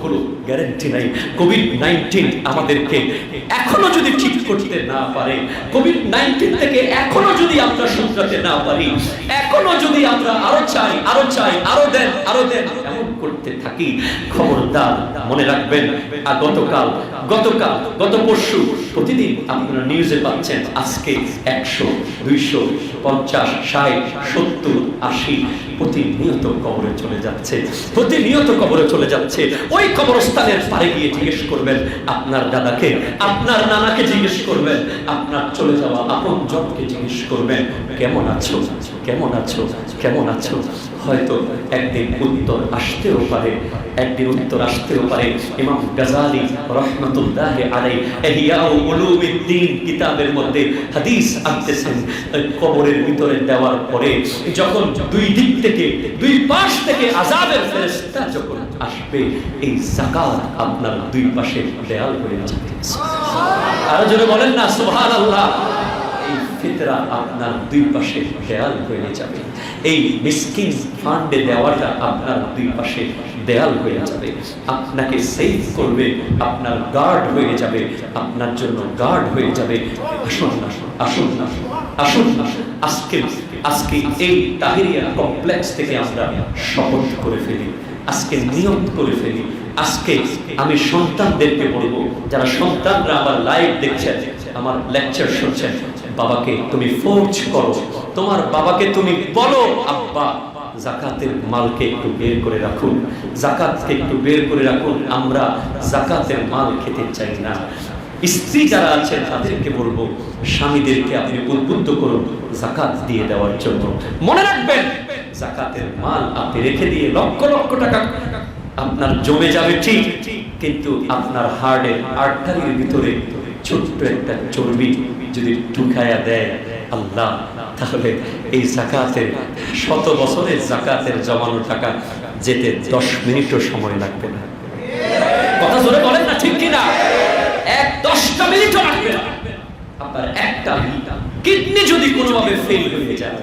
Speaker 1: কোনো গ্যারান্টি নাই। কোভিড-19 আমাদেরকে এখনো যদি ঠিক করতে না পারে, কোভিড-19 থেকে এখনো যদি আমরা শুধরাতে না পারি, এখনো যদি আমরা আরো চাই, আরো চাই, আরো দেন, আরো দেন, এমন করতে থাকি, খবরদার মনে রাখবেন। গত পরশু প্রতিদিন আপনারা নিউজে পাচ্ছেন আজকে 100, 200, 50, 60, 70, 80 প্রতিনিয়ত কবরে চলে যাচ্ছে, প্রতিনিয়ত কবরে চলে যাচ্ছে। ওই কবরস্থানের পারে গিয়ে জিজ্ঞেস করবেন আপনার দাদাকে, আপনার নানাকে জিজ্ঞেস করবেন, আপনার চলে যাওয়া আপন জনকে জিজ্ঞেস করবেন কেমন আছো, কেমন আছো, কেমন আছো। হয়তো একদিন উত্তর আসতেও পারে, একদিন উত্তর আসতেও পারে। ইমাম গাজালি রাহমাতুল্লাহি আলাইহি ইহয়া উলুমিদ্দিন কিতাবের মধ্যে হাদিস আনতেছেন, কবরের ভিতরে দেওয়ার পরে যখন দুই দিক থেকে, দুই পাশ থেকে আযাবের ফেরেশতা যখন আসবে, এই যাকাত আপনার দুই পাশে দেয়াল হয়ে যাবে। আর জোরে বলেন না সুবহানাল্লাহ। এই ফিতরা আপনার দুই পাশে দেয়াল হয়ে যাবে। এই মিসকিন ফান্ডে দেওয়াটা আপনার দুই পাশে দেয়াল হয়ে যাবে, আপনাকে সেভ করবে, আপনার গার্ড হয়ে যাবে, আপনার জন্য গার্ড হয়ে যাবে। আসুন না, আসুন না, আসুন না, আজকে এই তাহিরিয়া কমপ্লেক্স থেকে আমরা শপথ করে ফেলি, আজকে নিয়ম করে ফেলি। আজকে আমি সন্তানদেরকে বলবো, যারা সন্তানরা আমার লাইভ দেখছেন, আমার লেকচার শুনছেন, বাবাকে তুমি ফোর্স করো, তোমার বাবাকে তুমি বলো, আব্বা যাকাতের মালকে একটু বের করে রাখুন, যাকাতকে একটু বের করে রাখুন। আমরা যাকাতের মাল খেতে চাই না। স্ত্রী যারা আছেন তাদেরকে বলবো, স্বামীদেরকে আপনি উদ্বুদ্ধ করুন যাকাত দিয়ে দেওয়ার জন্য। মনে রাখবেন, যাকাতের মাল আপনি রেখে দিয়ে লক্ষ লক্ষ টাকা আপনার জমে যাবে ঠিক, কিন্তু আপনার হার্টের আর্টারির ভিতরে ছোট্ট একটা চর্বি যদি ঢুকায়া দেয় আল্লাহ, তাহলে এই যাকাতের 100 বছরের যাকাতের জমানো টাকা যেতে 10 মিনিটও সময় লাগবে না। কথা জোরে বলেন না, ঠিক কিনা? 10টা মিনিটও লাগবে না। আপনার একটা কিডনি যদি কোনোভাবে ফেল হয়ে যায়,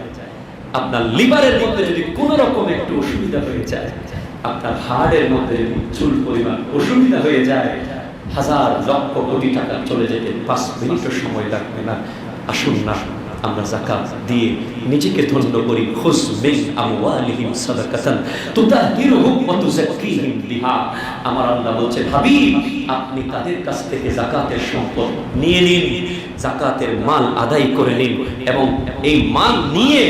Speaker 1: আপনার লিভারের মধ্যে যদি কোনো রকম একটু অসুবিধা হয়ে যায়, আপনার হার্টের মধ্যে যদি চুল পরিমাণ অসুবিধা হয়ে যায়, হাজার লক্ষ কোটি টাকা চলে যেতে 5 মিনিটও সময় লাগবে না। আসুন না, আমরা যাকাত দিয়ে নিজেকে ধন্য করি। খুজ মিন আমওয়ালিহিম সাদাকাতান তুতাহিরুহুম ওয়া তুযাক্কিহিম বিহা। আমার আল্লাহ বলছেন, হাবিব আপনি তাদের কাছ থেকে যাকাতের সম্পদ নিয়ে নিন, যাকাতের মাল আদায় করে নিন, এবং এই মাল নিয়ে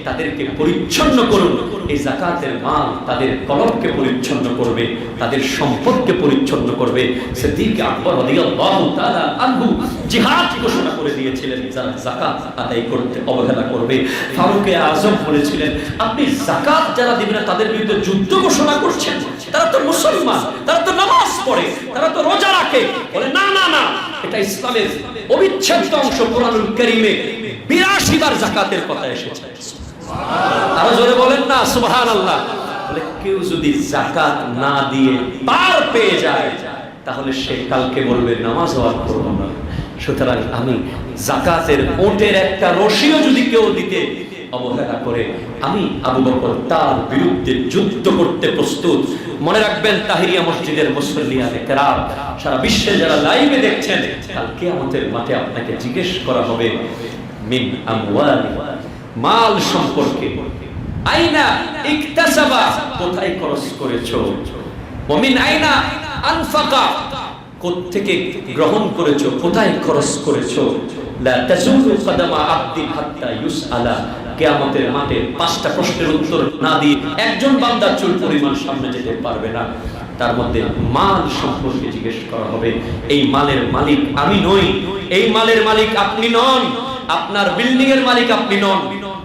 Speaker 1: তাদেরকে পরিচ্ছন্ন করুন। এই যাকাতের মাল তাদের কলবকে পরিচ্ছন্ন করবে, তাদের সম্পদকে পরিচ্ছন্ন করবে। সিদ্দিক আকবর রাদিয়াল্লাহু তাআলা আনহু জিহাদ ঘোষণা করে দিয়েছিলেন, যারা যাকাত আদায় করতে অবহেলা করবে। ফারুক আযম বলেছিলেন, আপনি যাকাত যারা দিবেন না তাদের বিরুদ্ধে যুদ্ধ ঘোষণা করছেন? তারা তো মুসলমান, তারা তো নামাজ পড়ে, তারা তো রোজা রাখে। বলে না না না, এটা ইসলামের অবিচ্ছেদ্য অংশ। কোরআনুল কারীমে 82 বার যাকাতের কথা এসেছে। আরো জোরে বলেন না সুবহানাল্লাহ। বলে কেউ যদি যাকাত না দিয়ে পার পেয়ে যায়, তাহলে সে কালকে বলবে নামাজ আর পড়ব না। সুতরাং আমি যাকাতের ওটের একটা রশিও যদি কেউ দিতে অবহেলা করে, আমি আবু বকর তার বিরুদ্ধে যুদ্ধ করতে প্রস্তুত। মনে রাখবেন তাহিরিয়া মসজিদের মুসল্লিয়ানে কেরাম, সারা বিশ্বে যারা লাইভে দেখছেন, কাল কিয়ামতের মাঠে আপনাকে জিজ্ঞেস করা হবে মিন আমওয়ালি, মাল সম্পর্কে, আইনা ইকতাসাবা, কোথায় খরচ করেছো, ওয়া মিন আইনা আনফাকা, কোত্থেকে গ্রহণ করেছো, কোথায় খরচ করেছো। লা তাজুলু কদামা আবদিন হাত্তা ইউসআলা, কিয়ামতের মাঠে 5টা প্রশ্নের উত্তর না দিয়ে একজন বান্দা চুল পরিমাণ সামনে যেতে পারবে না। তার মধ্যে মাল সম্পর্কে জিজ্ঞেস করা হবে। এই মালের মালিক আমি নই, এই মালের মালিক আপনি নন, আপনার বিল্ডিং এর মালিক আপনি নন,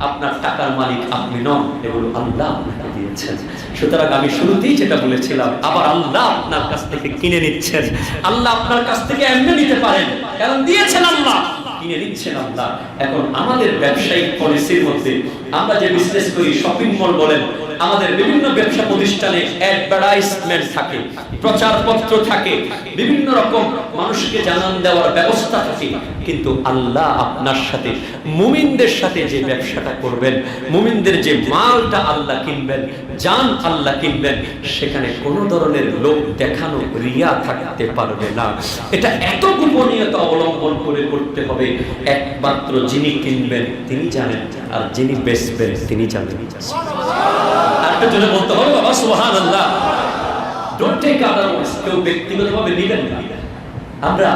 Speaker 1: আপনার টাকার মালিক আপনি নন, এগুলো আল্লাহ আপনাকে দিয়েছেন। সুতরাং আমি শুরুতেই যেটা বলেছিলাম, আবার আল্লাহ আপনার কাছ থেকে কিনে নিচ্ছেন। আল্লাহ আপনার কাছ থেকে এমনি নিতে পারেন, কারণ দিয়েছেন আল্লাহ, কিনে নিচ্ছেন আল্লাহ। এখন আমাদের ব্যবসায়িক পলিসির মধ্যে আমরা যে বিজনেস করি, শপিং মল বলেন, আমাদের বিভিন্ন ব্যবসা প্রতিষ্ঠানে অ্যাডভার্টাইজমেন্ট থাকে, প্রচারপত্র থাকে, বিভিন্ন রকম মানুষকে জানান দেওয়ার ব্যবস্থা থাকে। কিন্তু আল্লাহ আপনার সাথে, মুমিনদের সাথে যে ব্যবসাটা করবেন, মুমিনদের যে মালটা আল্লাহ কিনবেন, জান আল্লাহ কিনবেন, সেখানে কোনো ধরনের লোক দেখানো রিয়া থাকতে পারবে না। এটা এত গোপনীয়তা অবলম্বন করে করতে হবে, একমাত্র যিনি কিনবেন তিনি জানেন, আর যিনি বেচবেন তিনি জানেন। একটা জন্য বলতে হবে বাবা সুবহানাল্লাহ। ডোন্ট টেক আদারওয়াইজ, কেউ ব্যক্তিগতভাবে নেবেন না। আমরা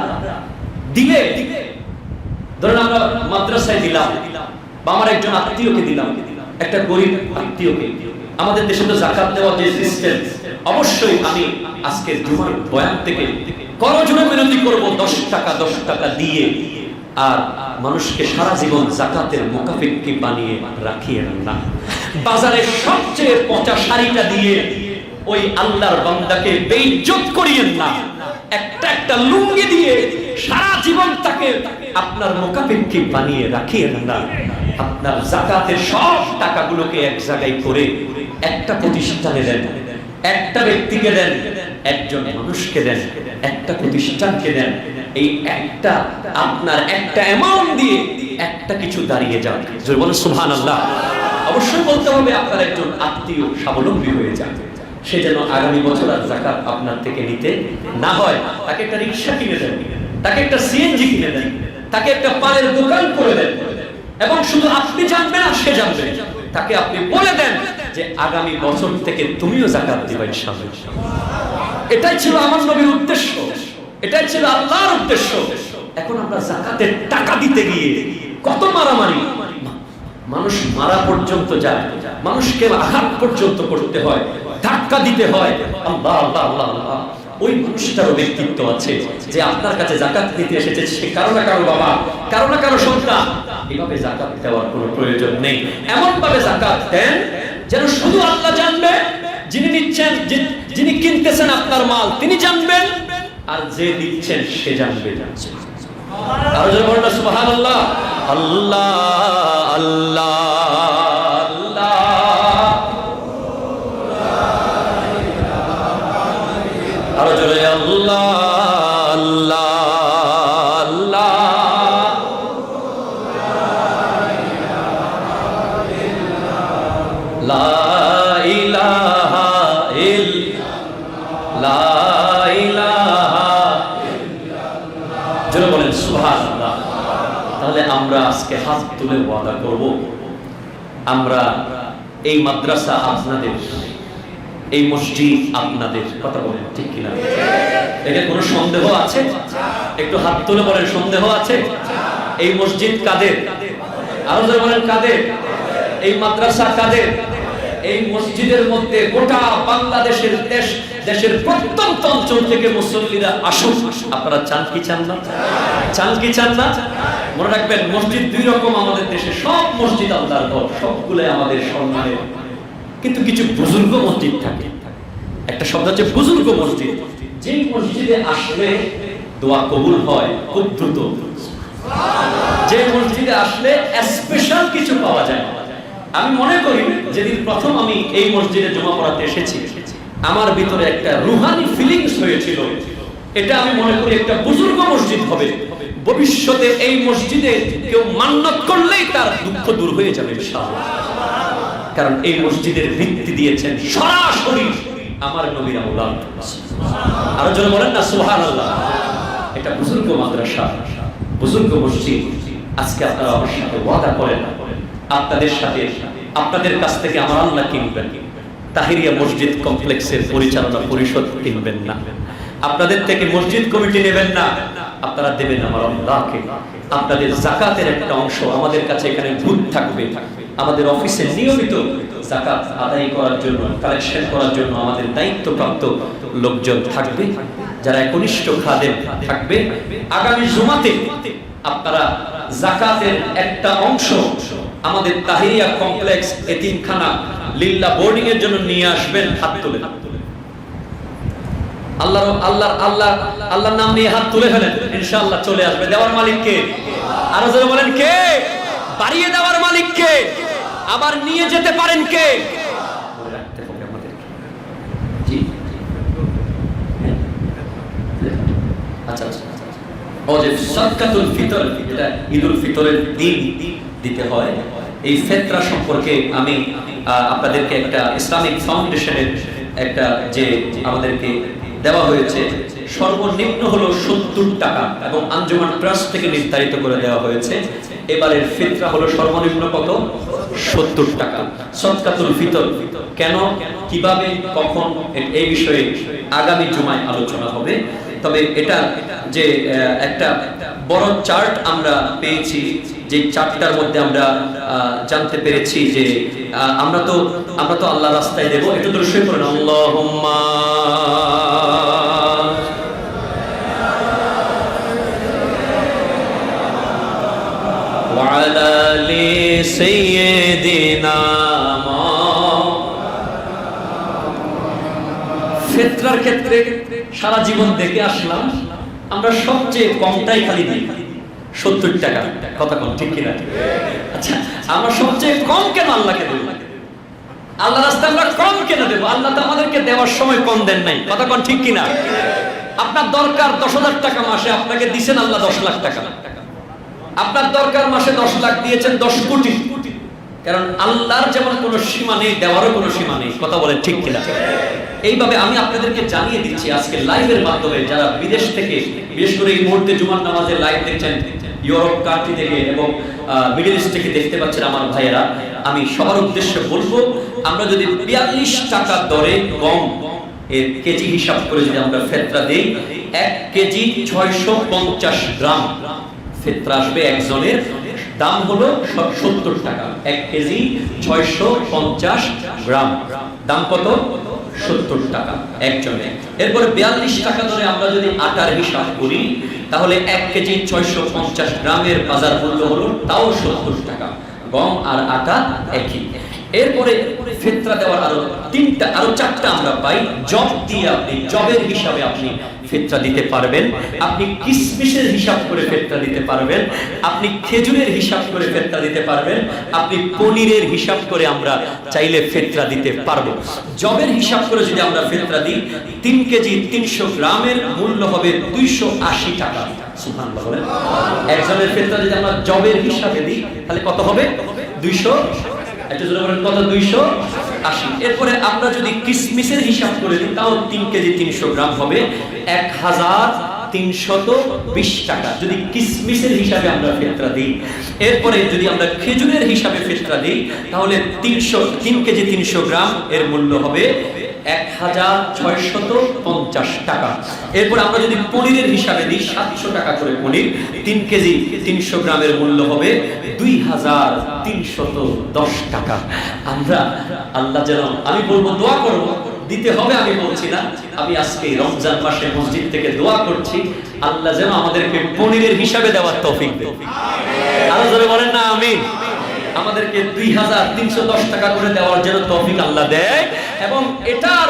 Speaker 1: দিলে, ধরেন আমরা মাদ্রাসায় দিলাম, বা আমার একজন আত্মীয়কে দিলাম, একটা গরিব আত্মীয়কে। আমাদের দেশে তো যাকাত দেওয়ার যে সিস্টেম, অবশ্যই আমি আজকে জুমার বয়ান থেকে করজোড়ে বিরতি করব 10 টাকা দিয়ে। আর মানুষকে সারা জীবন যাকাতের মুকাফিক্কি বানিয়ে রাখিয়েন না। বাজারে সবচেয়ে পচা শাড়িটা দিয়ে ওই আল্লাহর বান্দাকে বেইজ্জত করিয়েন না। একটা লুঙ্গি দিয়ে সারা জীবন তাকে আপনার মুকাফিক্কি বানিয়ে রাখিয়েন না। আপনার যাকাতের সব টাকাগুলোকে এক জায়গায় করে একটা প্রতিষ্ঠানে দেন, একটা ব্যক্তিকে দেন, একজন মানুষকে দেন, একটা প্রতিষ্ঠানকে দেন। এই একটা আপনার একটা অ্যামাউন্ট দিয়ে একটা কিছু দাঁড়িয়ে যান। যদি বলেন সুবহানাল্লাহ, অবশ্যই বলতে হবে আপনার একজন আত্মীয় স্বাবলম্বী হয়ে যান, সে যেন আগামী বছর আর যাকাত আপনার থেকে নিতে না হয়। তাকে একটা রিকশা কিনে দেন, তাকে একটা সিএনজি কিনে দেন, তাকে একটা পানের দোকান করে দেন, এবং শুধু আপনি জানবেন আর সে জানবে। তাকে আপনি বলে দেন যে আগামী বছর থেকে তুমিও যাকাত দিবা ইনশাআল্লাহ। এটাই ছিল আমার নবীর উদ্দেশ্য, এটাই ছিল আল্লাহর উদ্দেশ্য। এখন আমরা যাকাতের টাকা দিতে গিয়ে কত মারামারি, মানুষ মারা পর্যন্ত যায়, মানুষকে আঘাত পর্যন্ত করতে হয়, ধাক্কা দিতে হয়। আল্লাহ আল্লাহ আল্লাহ আল্লাহ। ওই মানুষটারও ব্যক্তিত্ব আছে যে আপনার কাছে যাকাত নিতে এসেছে, সে কারো না কারো বাবা, কারো না কারো সন্তান। এভাবে যাকাত দেওয়ার কোনো প্রয়োজন নেই। এমন ভাবে যাকাত দেন যেন শুধু আল্লাহ জানবে, যিনি নিচ্ছেন, যিনি কিনতেছেন আপনার মাল তিনি জানবেন, আর যে দিচ্ছেন সে জানবে। আর যে বলনা সুবহানাল্লাহ, আল্লাহ আল্লাহ আল্লাহ, আর জোরে আল্লাহ আল্লাহ আল্লাহ, লা ইলাহা ইল্লাল্লাহ, লা ইলাহা ইল্লাল্লাহ। জোরে বলেন সুবহানাল্লাহ। তাহলে আমরা আজকে হাত তুলে ওয়াদা করব, আমরা এই মাদ্রাসা আপনাদের, এই মসজিদ আপনাদের। কথা বলেন ঠিক কিনা? এতে কোনো সন্দেহ আছে? একটু হাত তুলে বলেন, সন্দেহ আছে? এই মসজিদ কাদের? আরো জোরে বলেন কাদের? এই মাদ্রাসা কাদের? এই মসজিদের মধ্যে গোটা বাংলাদেশের দেশের প্রত্যন্ত অঞ্চল থেকে মুসল্লিরা আসুন। আপনারা চান কি চান না? চান কি চান না? মনে রাখবেন, মসজিদ দুই রকম আমাদের দেশে। সব মসজিদ আল্লাহর ঘর, সবগুলো আমাদের সম্মানের, কিন্তু কিছু বুজুর্গ মসজিদ থাকে। একটা শব্দ হচ্ছে বুজুর্গ মসজিদ, যেই মসজিদে আসলে দোয়া কবুল হয় খুব দ্রুত, যে মসজিদে আসলে স্পেশাল কিছু পাওয়া যায়। আমি মনে করি যেদিন প্রথম আমি এই মসজিদে জমা পড়াতে এসেছি, আমার ভিতরে একটা রুহানি ফিলিংস হয়েছিল। এটা আমি মনে করি একটা বুজুর্গ মসজিদ হবে। ভবিষ্যতে এই মসজিদে কেউ মান্নত করলেই তার দুঃখ দূর হয়ে যাবে ইনশাআল্লাহ। কারণ এই মসজিদের ভিত্তি দিয়েছেন সরাসরি আমার নবীর আওলাদ। আরো জোরে বলেন না সুবহানাল্লাহ। এটা বুজুর্গ মাদ্রাসা, বুজুর্গ মসজিদ। আজকে আপনারা আমার সাথে ওয়াদা করেন, আপনাদের সাথে আপনাদের কাছ থেকে আমার আল্লাহ কিনবেন, তাহিরিয়া মসজিদ কমপ্লেক্সের পরিচালনা পরিষদ কিনবেন না, আপনাদের থেকে মসজিদ কমিটি নেবেন না, আপনারা দেবেন আমার আল্লাহকে। আপনাদের যাকাতের একটা অংশ আমাদের কাছে এখানে ভূত থাকবে। আমাদের অফিসে নিয়মিত যাকাত আদায় করার জন্য, কালেকশন করার জন্য আমাদের দায়িত্বপ্রাপ্ত লোকজন থাকবে, যারা একনিষ্ঠ খাদেম থাকবে। আগামী জুমাতে আপনারা যাকাতের একটা অংশ আমাদের তাহিরিয়া কমপ্লেক্স এতিমখানা লিল্লাহ বোর্ডিং এর জন্য নিয়ে আসবেন। হাত তুলে আল্লাহর নাম নিয়ে হাত তুলে ফেলেন, ইনশাআল্লাহ চলে আসবে। দেওয়ার মালিক কে? আরো জোরে বলেন কে? বাড়িয়ে দেওয়ার মালিক কে? আবার নিয়ে যেতে পারেন কে? মনে রাখতে হবে আমাদেরকে। জি আচ্ছা আচ্ছা। ও যে সাদকাতুল ফিতর, এটা ঈদুল ফিতরের দিন দিতে হয়। এই ফিতরা সম্পর্কে আমি আপনাদেরকে একটা ইসলামিক ফাউন্ডেশনের একটা যে আমাদেরকে দেওয়া হয়েছে, সর্বনিম্ন হলো 70 টাকা এবং আঞ্জুমান ট্রাস্ট থেকে নির্ধারিত করে দেওয়া হয়েছে। এবারের ফিতরা হলো সর্বনিম্ন কত? 70 টাকা। সাদকাতুল ফিতর কেন, কিভাবে, কখন, এই বিষয়ে আগামী জুমায় আলোচনা হবে। তবে এটা যে একটা বড় চার্ট আমরা পেয়েছি, যে চার্টটার মধ্যে আমরা জানতে পেরেছি যে আমরা তো আল্লাহর রাস্তায় দেব। একটু দৃশ্য করেন, আল্লাহুম্মা ওয়া আলা আলি সাইয়্যিদিনা। ফিতরার ক্ষেত্রে সারা জীবন দেখে আসলাম আমরা সবচেয়ে কমটাই খালি দিই, 70 টাকা। কথা কোন ঠিক কিনা? আচ্ছা, আমরা সবচেয়ে কম কেন আল্লাহকে দেব? আল্লাহ রাস্তায় আমরা কম কেন দেব? আল্লাহ তো আমাদেরকে দেওয়ার সময় কম দেন নাই। কথা কোন ঠিক কিনা? আপনার দরকার 10,000 টাকা মাসে, আপনাকে দিবেন আল্লাহ 10 লাখ টাকা। আপনার দরকার মাসে 10 লাখ, দিয়েছেন 10 কোটি। কারণ আল্লাহর যেমন কোনো সীমা নেই, দেওয়ারও কোনো সীমা নেই। কথা বলেন ঠিক কিনা? এইভাবে আমি আপনাদেরকে জানিয়ে দিচ্ছি আজকে লাইভের মাধ্যমে, যারা বিদেশ থেকে, বিশেষ করে এই মুহূর্তে জুমার নামাজের লাইভ দেখছেন ইউরোপ কান্ট্রি থেকে এবং মিডল ইস্ট থেকে দেখতে পাচ্ছেন আমার ভাইয়েরা, আমি সবার উদ্দেশ্যে বলবো, আমরা যদি 42 টাকা দরে গম এর কেজি হিসাব করে যদি আমরা ফিতরা দেই, 1 কেজি 650 গ্রাম ফিতরা আসবে একজনের। দাম হলো 70 টাকা। 1 কেজি 650 গ্রাম, দাম কত? 70 টাকা একজনের। এরপরে 42 টাকা ধরে আমরা যদি আটার হিসাব করি, তাহলে 1 কেজি 650 গ্রামের বাজার মূল্য হলো তাও 70 টাকা। গম আর আটা একই। এরপরে ফিতরা দেওয়ার আরো 4টা আমরা পাই। জব দিয়ে আপনি জবের হিসাবে আপনি ফিতরা দিতে পারবেন, আপনি কিসমিসের হিসাব করে ফিতরা দিতে পারবেন, আপনি খেজুরের হিসাব করে ফিতরা দিতে পারবেন, আপনি পনিরের হিসাব করে আমরা চাইলে ফিতরা দিতে পারবো। জবের হিসাব করে যদি আমরা ফিতরা দিই, 3 কেজি 300 গ্রামের মূল্য হবে 280 টাকা। সুবহানাল্লাহ বলেন। একজনের ফিতরা যদি আমরা জবের হিসাবে দিই, তাহলে কত হবে? 200, একটু জোরে বলেন কত? 280। এরপরে আমরা যদি কিসমিসের হিসাব করে দিই, তাও 3 কেজি 300 গ্রাম হবে 1320 টাকা, যদি কিসমিসের হিসাবে আমরা ফিতরা দিই। এরপরে যদি আমরা খেজুরের হিসাবে ফিতরা দিই, তাহলে 3 কেজি 300 গ্রাম এর মূল্য হবে 1650 টাকা। এরপর আমরা যদি পনিরের হিসাবে দিই, 700 টাকা করে পনির, 3 কেজি 300 গ্রামের মূল্য হবে 2310 টাকা। আমরা আল্লাহ যেন, আমি বলবো দোয়া করব, দিতে হবে আমি বলছি না, আমি আজকে রমজান মাসে মসজিদ থেকে দোয়া করছি, আল্লাহ যেন আমাদেরকে পনিরের হিসাবে দেওয়ার তৌফিক দেয়। আরো জোরে বলেন না আমিন। আমাদেরকে 2310 টাকা করে দেওয়ার জন্য তৌফিক আল্লাহ দেয়, এবং এটার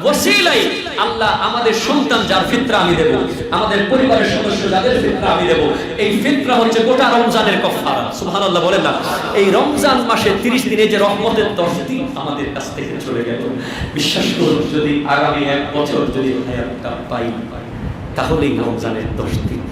Speaker 1: ওসিলায় আল্লাহ আমাদের সন্তান যার ফিতরা আমি দেব, আমাদের পরিবারের সদস্য যাদের ফিতরা আমি দেব, এই ফিতরা হচ্ছে গোটা রমজানের কাফারা। সুবহানাল্লাহ বলেন না। এই রমজান মাসে 30 দিনে যে রহমতের 10 দিন আমাদের কাছ থেকে চলে গেল, বিশ্বাস করুন যদি আগামী 1 বছর যদি হায়াতটা পাই, তাহলেই রমজানের 10 দিন